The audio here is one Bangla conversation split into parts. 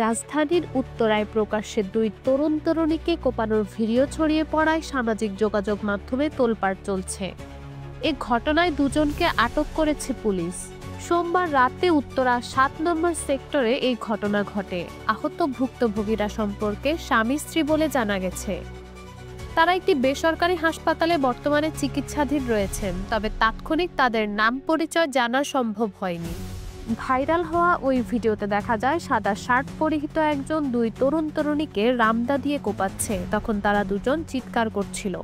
রাজধানীর উত্তরায় প্রকাশ্যে দুই তরুণীকে কোপানোর ভিডিও ছড়িয়ে পড়ায় সামাজিক যোগাযোগ মাধ্যমে তোলপাড় চলছে। এ ঘটনায় দুজনকে আটক করেছে পুলিশ। সোমবার রাতে উত্তরা ৭ নম্বর সেক্টরে এই ঘটনা ঘটে। আহত ভুক্তভোগীরা সম্পর্কে স্বামী স্ত্রী বলে জানা গেছে। তারা একটি বেসরকারি হাসপাতালে বর্তমানে চিকিৎসাধীন রয়েছেন, তবে তাৎক্ষণিক তাদের নাম পরিচয় জানা সম্ভব হয়নি। ভাইরাল হওয়া ওই ভিডিওতে দেখা যায় সাদা শার্ট পরিহিত একজন দুই তরুণীকে রামদা দিয়ে কোপাচ্ছে। তখন তারা দুজন চিৎকার করছিল।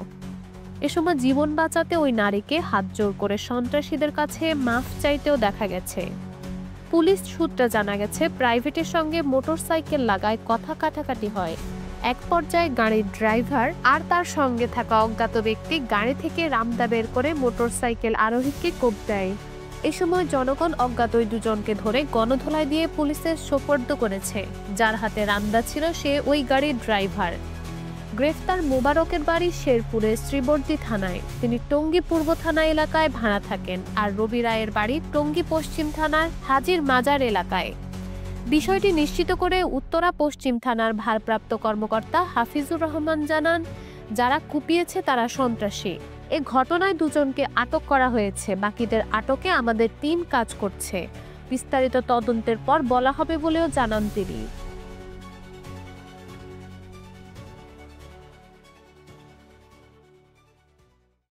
এ সময় জীবন বাঁচাতে ওই নারীকে হাত জোর করে সন্ত্রাসীদের কাছে মাফ চাইতেও দেখা গেছে। পুলিশ সূত্রে জানা গেছে, প্রাইভেটের সঙ্গে মোটরসাইকেল লাগায় কথা কাটাকাটি হয়। এক পর্যায়ে গাড়ির ড্রাইভার আর তার সঙ্গে থাকা অজ্ঞাত ব্যক্তি গাড়ি থেকে রামদা বের করে মোটরসাইকেল আরোহীকে কোপ দেয়। এ সময় জনগণ অজ্ঞাত ওই দুজনকে ধরে গণধোলাই দিয়ে পুলিশের সোপর্দ করেছে। যার হাতে রামদা ছিল সে ওই গাড়ির ড্রাইভার। গ্রেফতার মোবারকের বাড়ি শেরপুরের শ্রীবর্দী থানায়। তিনি টঙ্গী পূর্ব থানা এলাকায় ভাড়া থাকেন, আর রবি রায়ের বাড়ি টঙ্গী পশ্চিম থানার হাজির মাজার এলাকায়। বিষয়টি নিশ্চিত করে উত্তরা পশ্চিম থানার ভারপ্রাপ্ত কর্মকর্তা হাফিজুর রহমান জানান, যারা কুপিয়েছে তারা সন্ত্রাসী। এ ঘটনায় দুজনকে আটক করা হয়েছে। বাকিদের আটকে আমাদের টিম কাজ করছে। বিস্তারিত তদন্তের পর বলা হবে বলেও জানান তিনি।